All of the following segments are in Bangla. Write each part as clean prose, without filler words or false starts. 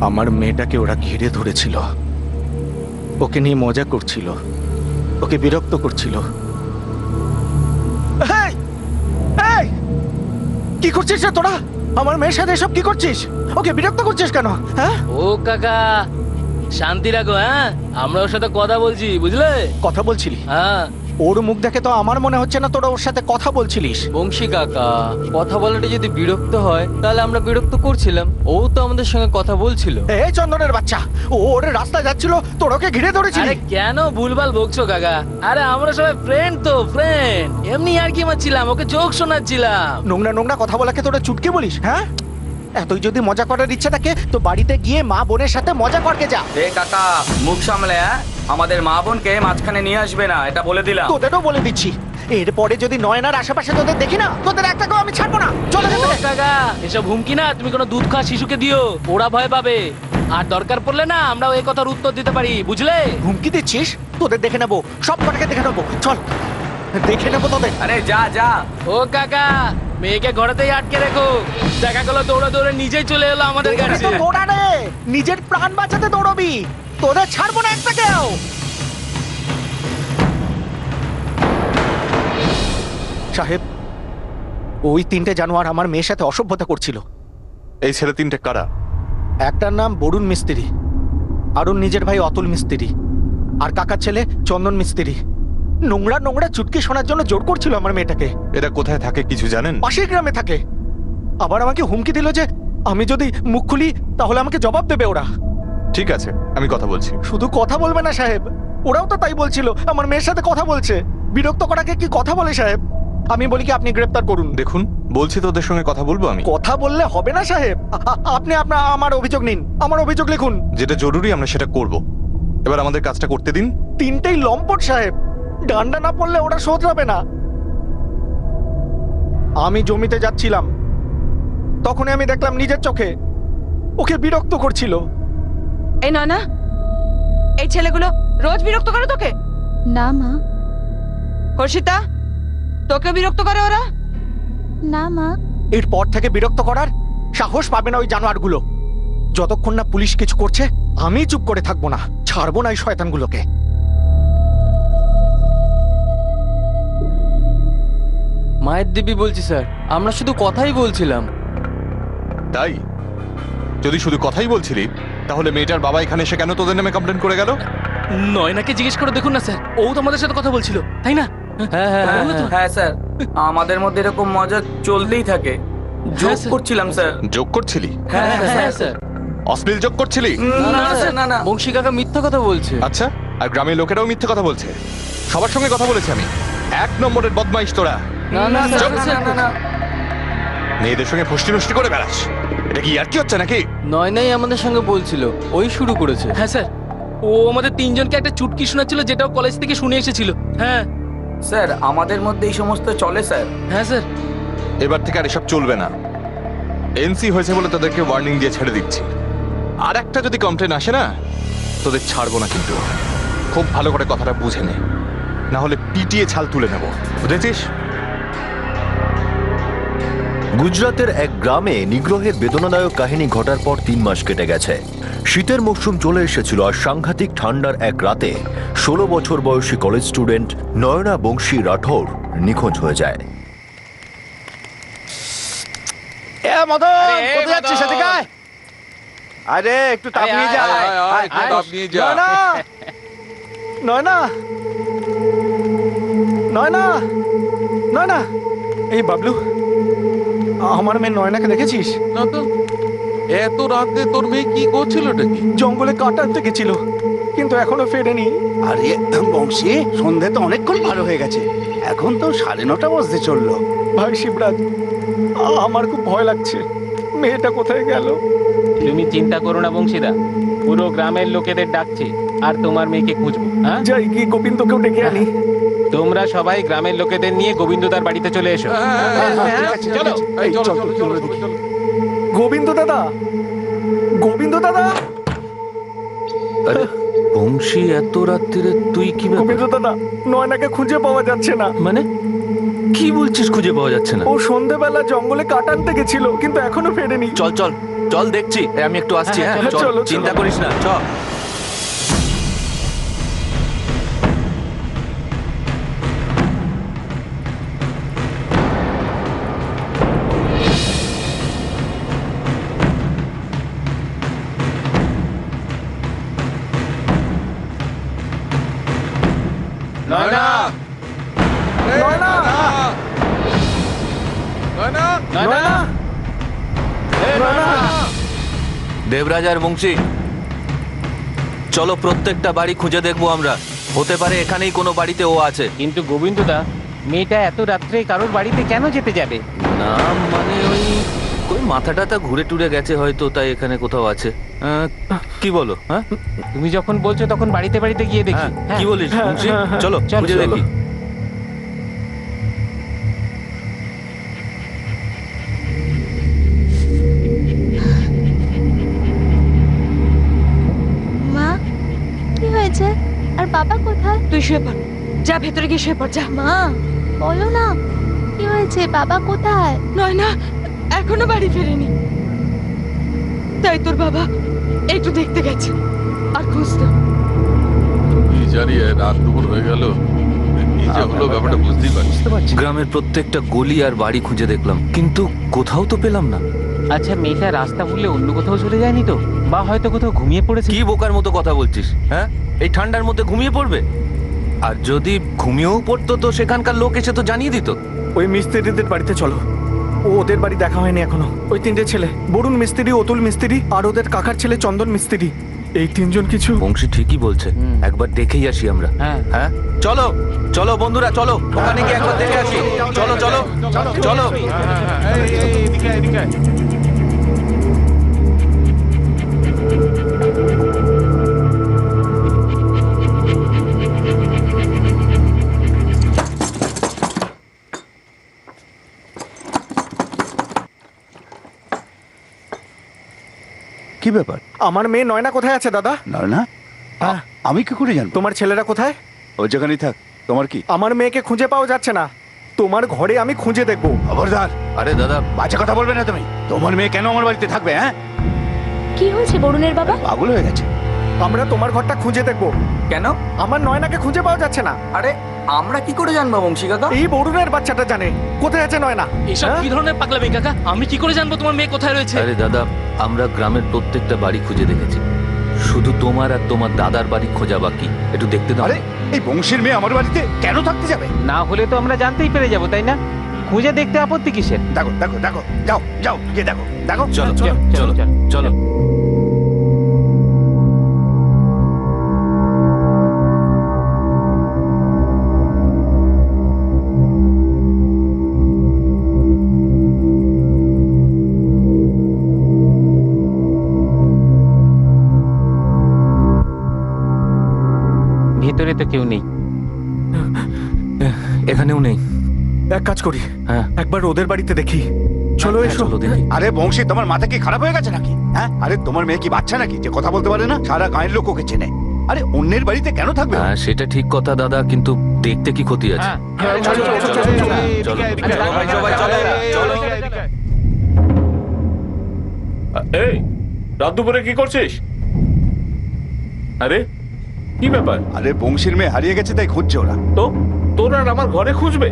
আমার মেয়েটাকে ওরা ঘিরে ধরেছিল, ওকে নিয়ে মজা করছিল, ওকে বিরক্ত করছিল। এই! এই! কি করছিস রে তোরা? আমার মেয়ের সাথে এসব কি করছিস? ওকে বিরক্ত করছিস কেন? হ্যাঁ, ও কাকা শান্তি রাখো। হ্যাঁ, আমরা ওর সাথে কথা বলছি, বুঝলে? কথা বলছিলি? হ্যাঁ ওর মুখ দেখে তো আমার মনে হচ্ছে না তোরা ওর সাথে কথা বলছিলিস। বংশী কাকা, কথা বলাটা যদি বিরক্ত হয় তাহলে আমরা বিরক্ত করছিলাম, ও তো আমাদের সঙ্গে কথা বলছিল। এই চন্দনের বাচ্চা, ও ওর রাস্তায় যাচ্ছিল, তোর ওকে ঘিরে ধরেছিলি। আরে কেন ভুলভাল বকছো কাকা? আরে আমরা সবাই ফ্রেন্ড তো, ফ্রেন্ড। এমনি আর কি মারছিলাম, ওকে জোক শোনাচ্ছিলাম। নোংরা নোংরা কথা বলাকে তোরা চুটকে বলিস? হ্যাঁ, এতই যদি মজা করার ইচ্ছে থাকে তো বাড়িতে গিয়ে মা বোনের সাথে মজা করকে যা। এ কাকা, মুখ সামলে। আমাদের মা বোনকে মাঝখানে নিয়ে আসবে না, এটা বলে দিলাম। তোদেরও বলে দিচ্ছি, এরপরে যদি নয়নার আশেপাশে তোদের দেখি না, তোদের একটাকেও আমি ছাড়বো না। চলে ও যেতে। কাকা, এসব হুমকি না তুমি কোনো দুধ খাওয়া শিশুকে দিও, ওরা ভয় পাবে। আর দরকার পড়লে না আমরাও এই কথার উত্তর দিতে পারি, বুঝলে? হুমকি দিচ্ছিস? তোদের দেখে নেবো, সব কটাকে দেখে নেবো। চল, দেখে নেবো তোদের। আরে যা যা। ও কাকা, মেয়েকে ঘরেতেই আটকে রেখো। দেখা গেলো দৌড়ে দৌড়ে নিজেই চলে এলো আমাদের তোদের কাছে। তো দৌড়া রে, নিজের প্রাণ বাঁচাতে দৌড়বি। তোদের ছাড়বো না একটাকেও। সাহেব, ওই তিনটে জানোয়ার আমার মেয়ের সাথে অসভ্যতা করছিল। এই ছেলে তিনটে কারা? একটার নাম বরুণ মিস্ত্রি, আর ওর নিজের ভাই অতুল মিস্ত্রি, আর কাকার ছেলে চন্দন মিস্ত্রি। নোংরা নোংরা চুটকি শোনার জন্য জোর করছিল আমার মেয়েটাকে। এরা কোথায় থাকে কিছু জানেন? পাশের গ্রামে থাকে। আবার আমাকে হুমকি দিল যে আমি যদি মুখ খুলি তাহলে আমাকে জবাব দেবে ওরা। ঠিক আছে, আমি কথা বলছি। শুধু কথা বলবে না সাহেব, ওরাও তো তাই বলছিল, আমার মেয়ের সাথে কথা বলছে। বিরক্ত করাকে কি কথা বলে সাহেব? আমি বলি কি আপনি গ্রেপ্তার করুন। দেখুন, বলছি তো ওদের সঙ্গে কথা বলবো আমি। কথা বললে হবে না সাহেব। আপনি আপনার আমার অভিযোগ নিন, আমার অভিযোগ লিখুন। যেটা জরুরি আমরা সেটা করব। এবার আমাদের কাজটা করতে দিন। তিনটেই লম্পট সাহেব, ডান্ডা না পড়লে ওরা শোধরাবে না। আমি জমিতে যাচ্ছিলাম, তখনই আমি দেখলাম নিজের চোখে ওকে বিরক্ত করছিল। এই না, এই ছেলেগুলো রোজ বিরক্ত করে তোকে? না মা। হর্ষিতা, তোকে বিরক্ত করে ওরা? না মা। এরপর থেকে বিরক্ত করার সাহস পাবে না ওই জানোয়ারগুলো। যতক্ষণ না পুলিশ কিছু করছে আমি চুপ করে থাকবো না, ছাড়বো না এই শয়তানগুলোকে। মায়ের দিবি বলছি স্যার, আমরা শুধু কথাই বলছিলাম। তাই যদি শুধু কথাই বলছিলি তাহলে মেয়েটার বাবা এখানে এসে কেন তোদের নামে কমপ্লেন করে গেল? নয়নাকে জিজ্ঞেস করে দেখুন না স্যার, ও তো আমাদের সাথে কথা বলছিল, তাই না? হ্যাঁ হ্যাঁ হ্যাঁ, বললো তো? হ্যাঁ স্যার, আমাদের মধ্যে এরকম মজা চলতেই থাকে। Joke sir. করছিলাম স্যার। যোগ করছিলি? হ্যাঁ হ্যাঁ স্যার। অশ্লীল যোগ করছিলি? না স্যার, না না। বংশী কাকা মিথ্যা কথা বলছে। আচ্ছা, আর গ্রামের লোকেরাও মিথ্যে কথা বলছে? সবার সঙ্গে কথা বলেছি আমি। এক নম্বরের বদমাইশ তোরা। না না স্যার, স্যার, না, না, না। মেয়েদের সঙ্গে ফষ্টি নষ্টি করে বেড়াস, এটা কি আর কি হচ্ছে নাকি? নয়নাই আমাদের সঙ্গে বলছিল, ওই শুরু করেছে। হ্যাঁ স্যার, ও আমাদের তিনজনকে একটা চুটকি শোনাচ্ছিল, যেটাও কলেজ থেকে শুনে এসেছিল। হ্যাঁ স্যার, আমাদের মধ্যে এই সমস্ত চলে স্যার। হ্যাঁ স্যার। এবার থেকে আর এসব চলবে না। এনসি হয়েছে বলে তোদেরকে ওয়ার্নিং দিয়ে ছেড়ে দিচ্ছি। আর একটা যদি কমপ্লেন আসে না, তোদের ছাড়বো না কিন্তু। খুব ভালো করে কথাটা বুঝে নে, না হলে পিটিয়ে ছাল তুলে নেব, বুঝেছিস? গুজরাতের এক গ্রামে নিগ্রহের বেদনাদায়ক কাহিনী ঘটার পর 3 মাস কেটে গেছে। শীতের মৌসুম চলে এসেছিল আর সাংঘাতিক ঠান্ডার এক রাতে 16 বছর বয়সী কলেজ স্টুডেন্ট নয়না বংশী রাঠৌর নিখোঁজ হয়ে যায়। আরে একটু তাপ নিয়ে যা। নয়না, নয়না, নয়না, নয়না। এই বাবলু, আমার মেয়ে নয়নাকে দেখেছিস? না তো, এত রাতে তোর মেয়ে কি করছিল নাকি? জঙ্গলে কাঠ আনতে গেছিল, কিন্তু এখনো ফেরেনি। আরে বংশী, সন্ধে তো অনেকক্ষণ ভালো হয়ে গেছে, এখন তো 9:30 বাজতে চললো। ভাই শিবরাজ, আমার খুব ভয় লাগছে, মেয়েটা কোথায় গেল? তুমি চিন্তা করো না বংশীদা, পুরো গ্রামের লোকেদের ডাকছি আর তোমার মেয়েকে খুঁজবো। হ্যাঁ, যাই গিয়ে গোবিন্দকেও ডেকে আনি। তোমরা সবাই গ্রামের লোকেদের নিয়ে গোবিন্দদার বাড়িতে চলে এসো। চলো, এই চলো, চল, চলো, চল, চলো, দেখি। চলো। গোবিন্দ দাদা, গোবিন্দ দাদা, আরে বংশী, এত রাত্রিরে তুই কি ব্যাপার? গোবিন্দ দাদা, নয়নাকে খুঁজে পাওয়া যাচ্ছে না। মানে কি বলছিস খুঁজে পাওয়া যাচ্ছে না? ও সন্ধেবেলা জঙ্গলে কাঠ আনতে গেছিল, কিন্তু এখনো ফেরেনি। চল চল চল দেখছি আমি একটু আসছি। হ্যাঁ, হ্যাঁ চলো, চল, চলো, চিন্তা চলো। করিস না চ। নয়না নয়না! নয়না নয়না! নয়না! দেবরাজ আর বংশী, চলো প্রত্যেকটা বাড়ি খুঁজে দেখবো আমরা। হতে পারে এখানেই কোনো বাড়িতে ও আছে। কিন্তু গোবিন্দদা, মেয়েটা এত রাত্রে কারোর বাড়িতে কেন যেতে যাবে? না মানে ওই মাথা টাথা ঘুরে টুরে গেছে হয়তো, তাই এখানে কোথাও আছে। কি বলো? হ্যাঁ তুমি যখন বলছো তখন বাড়িতে বাড়িতে গিয়ে দেখি। কি বলিস বংশী? চলো চল, খুঁজে চলো। দেখি। মা কি হয়েছে? আর বাবা কোথায়? তুই শুয়ে পড়, যা ভেতরে গিয়ে শুয়ে পড়, যা। মা বলো না, কি হয়েছে? বাবা কোথায়? নয় না, এখনো বাড়ি ফেরেনি। তাই তোর বাবা একটু দেখতে গেছে আর খুঁজতো। কি জানি রাত দুপুর হয়ে গেল, কি যে হলো ব্যাপারটা বুঝতেই পারছি। গ্রামের প্রত্যেকটা গলি আর বাড়ি খুঁজে দেখলাম, কিন্তু কোথাও তো পেলাম না। আচ্ছা, মেয়েটা রাস্তা ভুলে অন্য কোথাও চলে যায়নি তো? বা হয়তো কোথাও ঘুমিয়ে পড়েছে? কি বোকার মতো কথা বলছিস? হ্যাঁ, এই ঠান্ডার মধ্যে ঘুমিয়ে পড়বে? আর যদি ঘুমিয়েও পড়তো তো সেখানকার লোক এসে তো জানিয়ে দিত। ওই মিস্ত্রিদের বাড়িতে চলো। ওদের বাড়ি দেখা হয়নি এখনো। ওই তিনটে ছেলে, বরুণ মিস্ত্রি, অতুল মিস্ত্রি আর ওদের কাকার ছেলে চন্দন মিস্ত্রি, এই তিনজন কিছু। বংশী ঠিকই বলছে, একবার দেখেই আসি আমরা। হ্যাঁ। হ্যাঁ চলো চলো বন্ধুরা, চলো ওখানে গিয়ে একবার দেখে আসি। চলো চলো চলো। এদিকে এদিকে কি ব্যাপার? আমার মেয়ে নয়না কোথায় আছে দাদা? নয়না? হ্যাঁ। আমি কি করে জানবো? তোমার ছেলেরা কোথায়? ওই যেখানেই থাক, তোমার কি? আমার মেয়েকে খুঁজে পাওয়া যাচ্ছে না। তোমার ঘরে আমি খুঁজে দেখবো। খবরদার, আরে দাদা, বাজে কথা বলবে না তুমি। তোমার মেয়ে কেন আমার বাড়িতে থাকবে? হ্যাঁ, কি হয়েছে বরুণের বাবা? পাগল হয়ে গেছে। আমরা তোমার ঘরটা খুঁজে দেখবো। কেন? আমার নয়নাকে খুঁজে পাওয়া যাচ্ছে না। আরে আমরা কি করে জানবো বংশী কাকা? এই বরুণের বাচ্চাটা জানে কোথায় আছে নয়না। এসব হ্যাঁ? কি ধরনের পাগলামি কাকা? আমি কি করে জানবো তোমার মেয়ে কোথায় রয়েছে? আরে দাদা, আমরা গ্রামের প্রত্যেকটা বাড়ি খুঁজে দেখেছি, শুধু তোমার আর তোমার দাদার বাড়ি খোঁজা বাকি। একটু দেখতে দাও। আরে এই বংশীর মেয়ে আমার বাড়িতে কেন থাকতে যাবে? না হলে তো আমরা জানতেই পেরে যাবো, তাই না? খুঁজে দেখতে আপত্তি কিসের? দেখো দেখো দেখো, যাও যাও গিয়ে দেখো দেখো। চলো চলো, চলো চলো। চলো। ভেতরে তো কেউ নেই। এখানেও নেই। এক কাজ করি, হ্যাঁ একবার ওদের বাড়িতে দেখি। চলো হ্যাঁ, এসো। চলো দেখি। আরে বংশী, তোমার মাথা কি খারাপ হয়ে গেছে নাকি? হ্যাঁ, আরে তোমার মেয়ে কি বাচ্চা নাকি যে কথা বলতে পারে না? সারা গায়ের লোক ওকে চেনে। আরে অন্যের বাড়িতে কেন থাকবে? হ্যাঁ সেটা ঠিক কথা দাদা, কিন্তু দেখতে কি ক্ষতি আছে? হ্যাঁ, চলো, চলো, চলো, চলো, চলো। চলো ভাই, সবাই চলো, চলো। এই রাত দুপুরে কি করছিস? আরে কি ব্যাপার? আরে বংশীর মেয়ে হারিয়ে গেছে, তাই খুঁজছে ওরা। তো তোর আর আমার ঘরে খুঁজবে?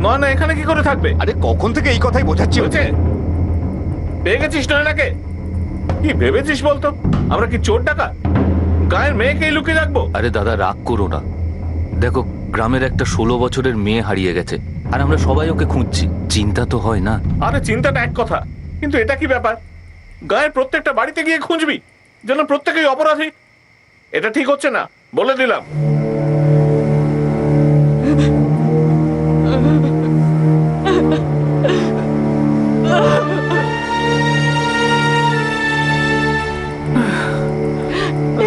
নয় না, এখানে কি করে থাকবে? আরে কখন থেকে এই কথাই বোঝাচ্ছি হচ্ছে ওকে। পেয়ে গেছিস নয়নাকে? কি ভেবেছিস বলতো? আমরা কি চোর ডাকা গায়ের মেয়েকেই লুকিয়ে রাখবো? আরে দাদা রাগ করো না, দেখো গ্রামের একটা 16 বছরের মেয়ে হারিয়ে গেছে, আর আমরা সবাই ওকে খুঁজছি। চিন্তা তো হয় না? আরে চিন্তাটা এক কথা, কিন্তু এটা কি ব্যাপার? গায়ের প্রত্যেকটা বাড়িতে গিয়ে খুঁজবি যেন প্রত্যেকেই অপরাধী। এটা ঠিক হচ্ছে না, বলে দিলাম।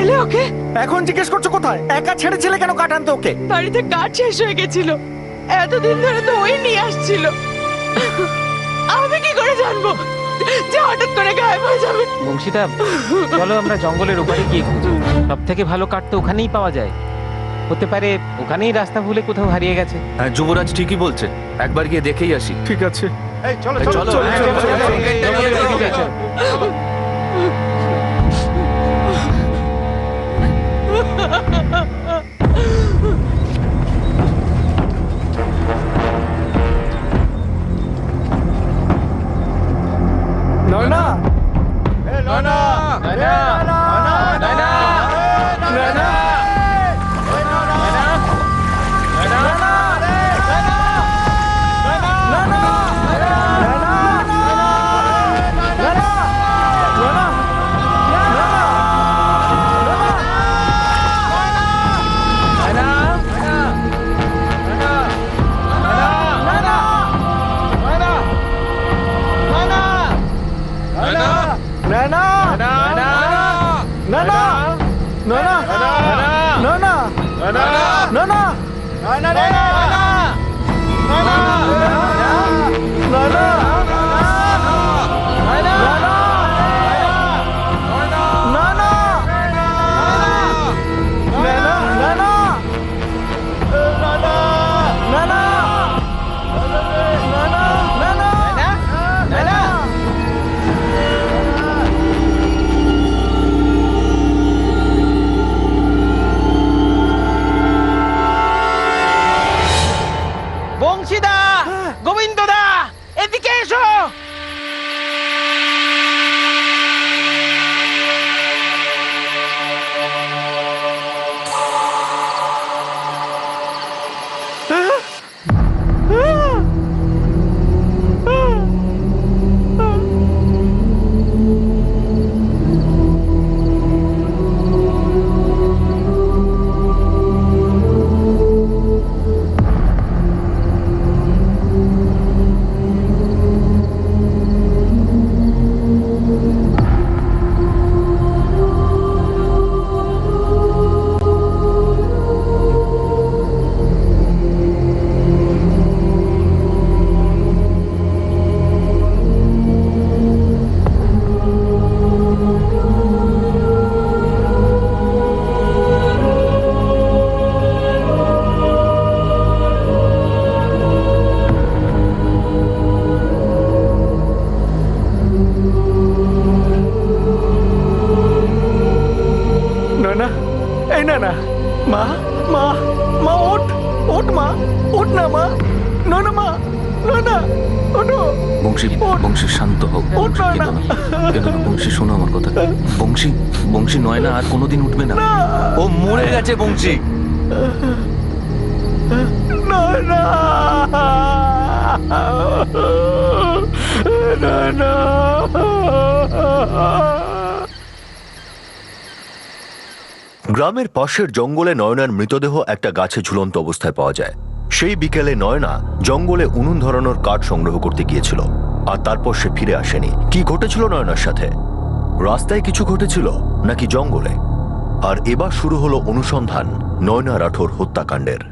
এলে ওকে? এখন জিজ্ঞেস করছো কোথায়? একা ছেড়ে ছেলে কেন কাটানতে ওকে? বাড়িতে কাঠ শেষ হয়ে গেছিল, এতদিন ধরে তো ওই নিয়ে আসছিল। আমি কি করে জানবো যে হঠাৎ করে গায়েব হয়ে যাবে? বংশীদা, চলো আমরা জঙ্গলের ওপারে গিয়ে খুঁজি। সব থেকে ভালো কাঠ তো ওখানেই পাওয়া যায়। হতে পারে ওখানেই রাস্তা ভুলে কোথাও হারিয়ে গেছে। হ্যাঁ যুবরাজ ঠিকই বলছে, একবার গিয়ে দেখেই আসি। ঠিক আছে। এই চলো চলো, চলো চলো হ্যাঁ, চলো, চলো, চলো, চলো, চলো, চলো, চলো, চলো, চলো, চলো। নয়না নয়না নয়না নয়না নয়না নয়না বংশীদা, গোবিন্দদা, এদিকে এসো। নয়না, এই নয়না, মা মা মা ওঠ ওঠ মা, ওঠ না মা, নয়না মা, নয়না ওঠো। বংশী, বংশী শান্ত হোক। ওঠ নয়না। কেন না বংশী, শোনো আমার কথা। বংশী, বংশী নয় না আর কোনোদিন উঠবে না। ও মরে গেছে বংশী। নয়না নয়না। গ্রামের পাশের জঙ্গলে নয়নার মৃতদেহ একটা গাছে ঝুলন্ত অবস্থায় পাওয়া যায়। সেই বিকেলে নয়না জঙ্গলে উনুন ধরানোর কাঠ সংগ্রহ করতে গিয়েছিল, আর তারপর সে ফিরে আসেনি। কি ঘটেছিল নয়নার সাথে? রাস্তায় কিছু ঘটেছিল নাকি জঙ্গলে? আর এবার শুরু হলো অনুসন্ধান নয়না রাঠোর হত্যাকাণ্ডের।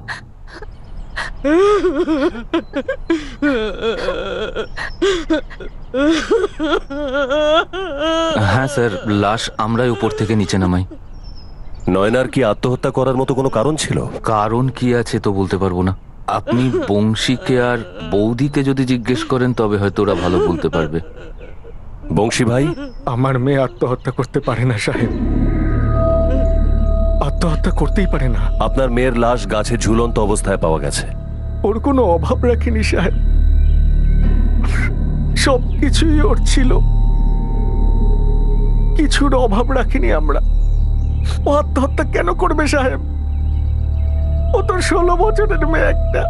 হ্যাঁ স্যার, লাশ আমরাই উপর থেকে নিচে নামাই। নয়নার কি আত্মহত্যা করার মতো কোনো কারণ ছিল? কারণ কি আছে তো বলতে পারবো না। আপনি বংশীকে আর বৌদিকে যদি জিজ্ঞেস করেন তবে হয়তো ওরা ভালো বলতে পারবে। বংশী ভাই, আমার মেয়ে আত্মহত্যা করতে পারে না সাহেব, আত্মহত্যা করতেই পারে না। আপনার মেয়ের লাশ গাছে ঝুলন্ত অবস্থায় পাওয়া গেছে। ওর কোনো অভাব রাখিনি সাহেব, সব কিছুই ওর ছিল, কিছুর অভাব রাখিনি আমরা। ও আত্মহত্যা কেন করবে সাহেব? ও তো 16 বছরের মেয়ে একটা।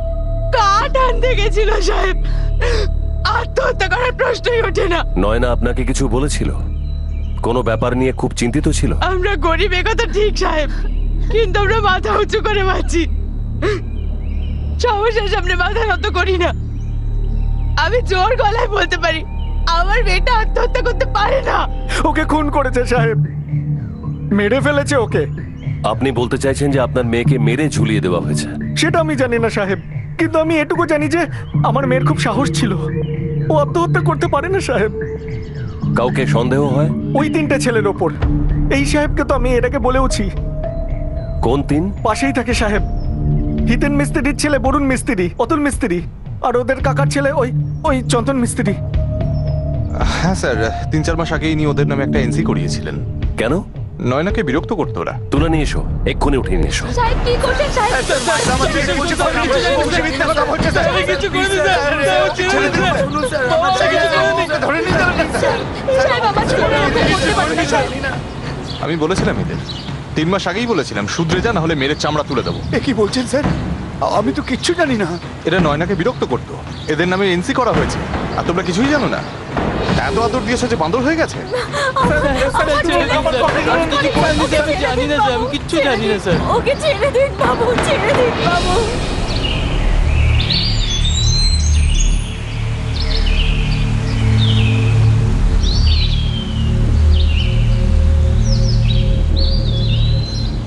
কাঠ আনতে গেছিল সাহেব, আত্মহত্যা করার প্রশ্নই ওঠে না। নয়না আপনাকে কিছু বলেছিল? কোনো ব্যাপার নিয়ে খুব চিন্তিত ছিল? আমরা গরিব, কথা ঠিক সাহেব, কিন্তু আমরা মাথা উঁচু করে বাঁচি, সমস্যার সামনে মাথা নত করি না। আমি জোর গলায় বলতে পারি, আমার মেয়েটা আত্মহত্যা করতে পারে না। ওকে খুন করেছে সাহেব, মেরে ফেলেছে ওকে। আপনি বলতে চাইছেন যে আপনার মেয়েকে মেরে ঝুলিয়ে দেওয়া হয়েছে? সেটা আমি জানি না সাহেব, কিন্তু আমি এটুকু জানি যে আমার মেয়ের খুব সাহস ছিল, ও আত্মহত্যা করতে পারে না সাহেব। কাউকে সন্দেহ হয়? ওই 3টে ছেলের ওপর। এই সাহেবকে তো আমি এটাকে বলেওছি। কোন 3? পাশেই থাকে সাহেব, হিতেন মিস্ত্রির ছেলে বরুণ মিস্ত্রি, অতুল মিস্ত্রি, আর ওদের কাকার ছেলে ওই ওই চন্দন মিস্ত্রি। হ্যাঁ স্যার, 3-4 মাস আগেই ইনি ওদের নামে একটা এনসি করিয়েছিলেন। কেন? নয়নাকে বিরক্ত করতো ওরা। তুলে নিয়ে এসো, এক্ষুনি উঠিয়ে নিয়ে এসো। সাহেব কি করছেন সাহেব? সাহেব আমার ছেলেরা এরকম করতে পারে না সাহেব। আমি বলেছিলাম এদের 3 মাস আগেই বলেছিলাম, শুধরে যা, না হলে মেরে চামড়া তুলে দেবো। এ কি বলছেন স্যার? আমি তো কিচ্ছু জানি না। এরা নয়নাকে বিরক্ত করতো, এদের নামে এনসি করা হয়েছে, আর তোমরা কিছুই জানো না। এত আদর দিয়েছে যে বান্দর হয়ে গেছে। জানি না স্যার, আমি কিচ্ছু জানি না স্যার। ওকে ছেড়ে দিন বাবু, ছেড়ে দিন বাবু।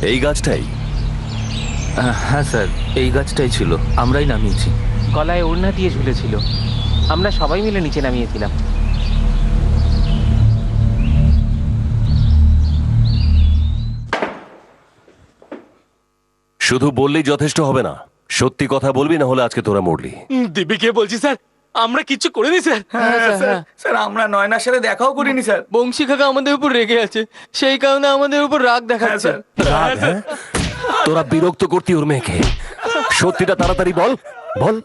এই গাছটাই? হ্যাঁ স্যার, এই গাছটাই ছিল, আমরাই নামিয়েছি। গলায় ওড়না দিয়ে ঝুলেছিল, আমরা সবাই মিলে নিচে নামিয়েছিলাম। শুধু বললেই যথেষ্ট হবে না, সত্যি কথা বলবি, না হলে আজকে তোরা মরলি। দিব্যিকে বলছি স্যার, আমরা কিচ্ছু করিনি স্যার। স্যার আমরা নয়নার সাথে দেখাও করিনি স্যার। বংশী কাকা আমাদের উপর রেগে আছে, সেই কারণে আমাদের উপর রাগ দেখাচ্ছে। রাগ, হ্যাঁ? তোরা বিরক্ত করতি ওর মেয়েকে। সত্যিটা তাড়াতাড়ি বল, বল।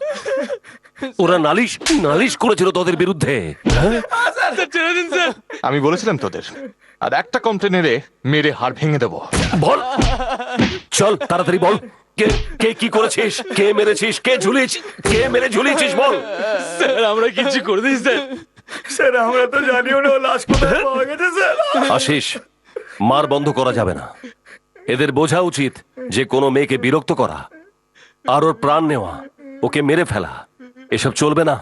ওরা নালিশ নালিশ করেছিল তোদের বিরুদ্ধে, হ্যাঁ? আমি বলেছিলাম তোদের আর একটা কমপ্লেন এলে মেরে হাড় ভেঙে দেবো। বল, চল তাড়াতাড়ি বল। কে কে কি করেছিস, কে মেরেছিস, কে ঝুলিয়েছিস, কে মেরে ঝুলিয়েছিস, বল। স্যার আমরা কিচ্ছু করিনি স্যার। স্যার আমরা তো জানিও না লাশ কোথায় পাওয়া গেছে স্যার। আশিস, মার বন্ধ করা যাবে না। এদের বোঝা উচিত যে কোনো মেয়েকে বিরক্ত করা আর ওর প্রাণ নেওয়া, ওকে মেরে ফেলা, এসব চলবে না,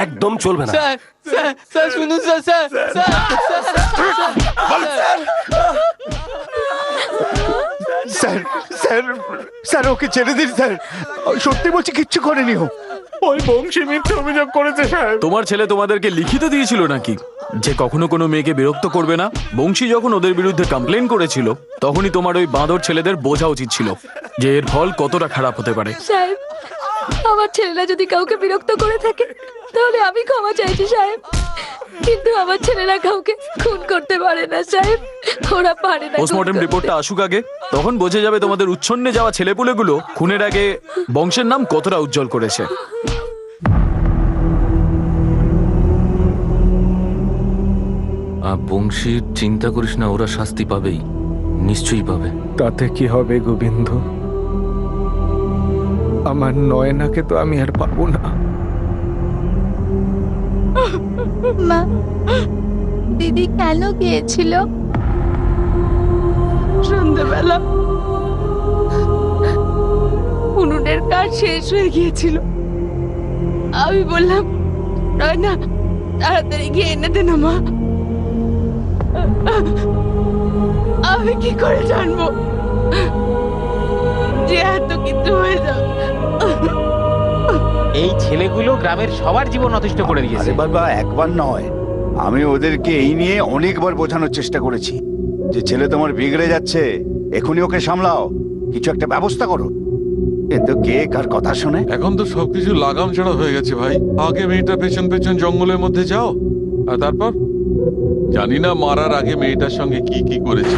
একদম চলবে না। স্যার স্যার স্যার শুনুন sir, sir sir sir sir okay ছেড়ে দিন স্যার, সত্যি বলছি কিচ্ছু করেনি ও। ওই বংশী মিথ্যে অভিযোগ করেছে স্যার। তোমার ছেলে তোমাদেরকে লিখিত দিয়েছিল নাকি যে কখনো কোনো মেয়েকে বিরক্ত করবে না? বংশী যখন ওদের বিরুদ্ধে কমপ্লেন করেছিল তখনই তোমার ওই বাঁদর ছেলেদের বোঝা উচিত ছিল যে এর ফল কতটা খারাপ হতে পারে। সাহেব, আমার ছেলেরা যদি কাউকে বিরক্ত করে থাকে তাহলে আমি ক্ষমা চাইছি সাহেব, কিন্তু আমার ছেলেরা কাউকে খুন করতে পারে না সাহেব, ওরা পারে না। পোস্টমর্টম রিপোর্টটা আসুক আগে, তখন বোঝা যাবে তোমাদের উচ্ছন্নে যাওয়া ছেলেপুলেগুলো খুনের আগে বংশের নাম কতটা উজ্জ্বল করেছে। বংশীর চিন্তা করিস না, ওরা শাস্তি পাবেই, নিশ্চয়ই পাবে। তাতে কি হবে গোবিন্দ, আমার নয়নাকে তো আমি আর পাবো না। মা, দিদি কেন গিয়েছিল? সন্ধ্যেবেলা উনুনের কাজ শেষ হয়ে গিয়েছিল, আমি বললাম না তাড়াতাড়ি গিয়ে এনে দে না মা। আমি কি করে জানবো যে এত কিছু হয়ে যাবে? এই ছেলেগুলো গ্রামের সবার জীবন অতিষ্ঠ করে দিয়েছে। আরে বাবা, একবার নয়, আমি ওদেরকে এই নিয়ে অনেকবার বোঝানোর চেষ্টা করেছি যে ছেলে তোমার বিগড়ে যাচ্ছে, এখনই ওকে সামলাও, কিছু একটা ব্যবস্থা করো, কিন্তু কে কার কথা শোনে? এখন তো সবকিছু লাগাম ছাড়া হয়ে গেছে ভাই। আগে মেয়েটা পেছন পেছন জঙ্গলের মধ্যে যাও, আর তারপর জানি না মারার আগে মেয়েটার সঙ্গে কি কি করেছে।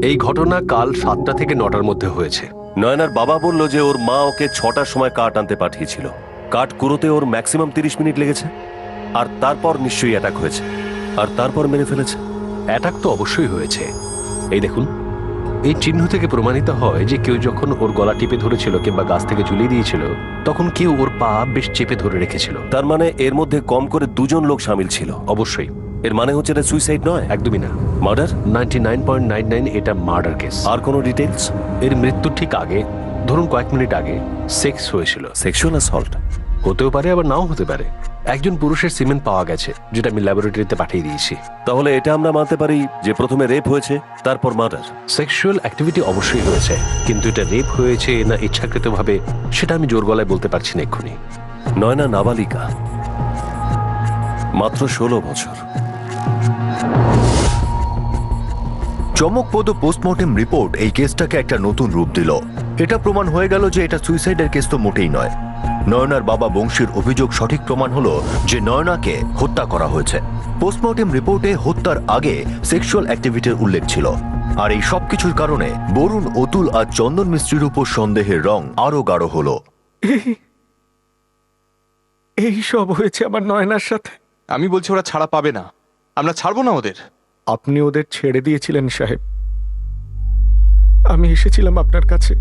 এই ঘটনা কাল 7টা থেকে 9টার মধ্যে হয়েছে। নয়নার বাবা বলল যে ওর মা ওকে 6টার সময় কাঠ আনতে পাঠিয়েছিল। কাঠ কুড়োতে ওর ম্যাক্সিমাম 30 মিনিট লেগেছে, আর তারপর নিশ্চয়ই অ্যাটাক হয়েছে, আর তারপর মেরে ফেলেছে। অ্যাটাক তো অবশ্যই হয়েছে। এই দেখুন, এই চিহ্ন থেকে প্রমাণিত হয় যে কেউ যখন ওর গলা টিপে ধরেছিল কিংবা গাছ থেকে ঝুলিয়ে দিয়েছিল, তখন কেউ ওর পা বেশ চেপে ধরে রেখেছিল। তার মানে এর মধ্যে কম করে 2 জন লোক সামিল ছিল। অবশ্যই। এর মানে হচ্ছে এটা সুইসাইড নয়? একদমই না, মার্ডার। 99.99 এটা মার্ডার কেস। আর কোনো ডিটেইলস? এর মৃত্যুর ঠিক আগে, ধরুন কয়েক মিনিট আগে, সেক্স হয়েছিল। সেক্সুয়াল অ্যাসল্ট হতেও পারে, আবার নাও হতে পারে। একজন পুরুষের সিমেন্ট পাওয়া গেছে, যেটা আমি ল্যাবরেটরিতে পাঠিয়ে দিয়েছি। তাহলে এটা আমরা মানতে পারি যে প্রথমে রেপ হয়েছে, তারপর মার্ডার। সেক্সুয়াল অ্যাক্টিভিটি অবশ্যই হয়েছে, কিন্তু এটা রেপ হয়েছে না ইচ্ছাকৃতভাবে সেটা আমি জোর গলায় বলতে পারছি না এক্ষুনি। নয়না নাবালিকা, মাত্র 16 বছর। চমকপ্রদ পোস্টমর্টেম রিপোর্ট এই কেসটাকে একটা নতুন রূপ দিল। এটা প্রমাণ হয়ে গেল যে এটা সুইসাইডের কেস তো মোটেই নয়। নয়নার বাবা বংশীর অভিযোগ সঠিক প্রমাণ হলো যে নয়নাকে হত্যা করা হয়েছে। পোস্টমর্টেম রিপোর্টে হত্যার আগে সেক্সুয়াল অ্যাক্টিভিটির উল্লেখ ছিল, আর এই সবকিছুর কারণে বরুণ, অতুল আর চন্দন মিস্ত্রির উপর সন্দেহের রং আরো গাঢ় হলো। এই সব হয়েছে আমার নয়নার সাথে। আমি বলছি ওরা ছাড়া পাবে না, আমরা ছাড়বো না ওদের। আপনি ওদের ছেড়ে দিয়েছিলেন সাহেব, আমি এসেছিলাম আপনার কাছে,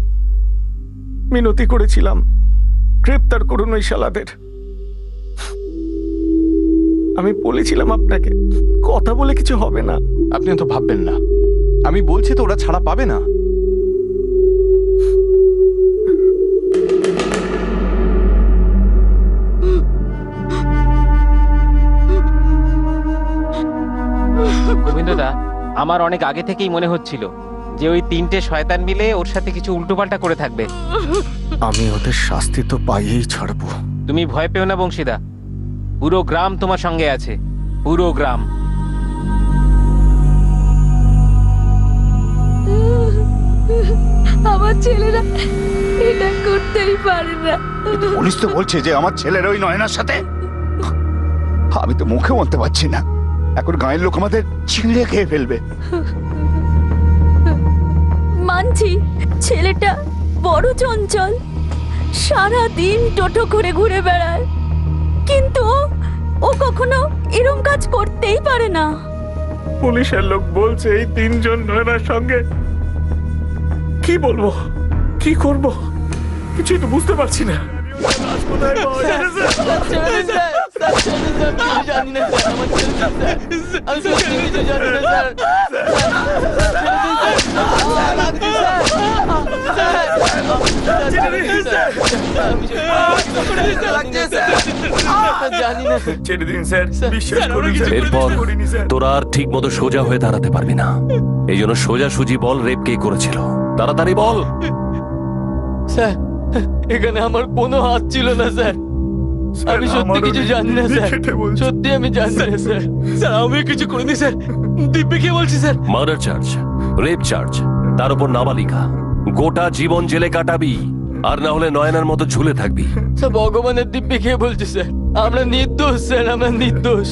মিনতি করেছিলাম গ্রেপ্তার করুন ওই শালাদের। আমি বলেছিলাম আপনাকে কথা বলে কিছু হবে না। আপনি তো ভাববেন না, আমি বলছি তো ওরা ছাড়া পাবে না। আমার অনেক আগে থেকেই মনে হচ্ছিল যে ওই তিনটে শয়তান মিলে ওর সাথে কিছু উল্টোপাল্টা করে থাকবে। আমি ওদের শাস্তি তো পাইয়েই ছাড়বো। তুমি ভয় পেও না বংশীদা, পুরো গ্রাম তোমার সঙ্গে আছে, পুরো গ্রাম। আমার ছেলেরা এটা করতেই পারে না। পুলিশ তো বলছে যে আমার ছেলের ওই নয়নার সাথে। আমি তো মুখে বলতে পারছি না, এখন গাঁয়ের লোক আমাদের ছিঁড়ে খেয়ে ফেলবে। মানছি ছেলেটা বড় চঞ্চল, সারা দিন টোটো করে ঘুরে বেড়ায়, কিন্তু ও কখনো এরম কাজ করতেই পারে না। পুলিশের লোক বলছে এই তিনজন নয়নার সঙ্গে। কি বলবো, কি করব, কিছুই তো বুঝতে পারছি না। এরপর তোরা আর ঠিক মতো সোজা হয়ে দাঁড়াতে পারবি না। এই জন্য সোজাসুজি বল, রেপ কে করেছিল, তাড়াতাড়ি বল। স্যার, এখানে আমার কোনো হাত ছিল না স্যার। আমি সত্যি কিছু জানি না স্যার, সত্যি আমি জানি না স্যার। স্যার আমি কিছু করিনি স্যার, দিব্যি কে বলছি sir. Murder charge, rape charge, তার উপর নাবালিকা, গোটা জীবন জেলে কাটাবি, আর না হলে নয়নার মতো ঝুলে থাকবি। স্যার ভগবানের দিব্যি কে বলছি স্যার, আমরা নির্দোষ স্যার, আমরা নির্দোষ।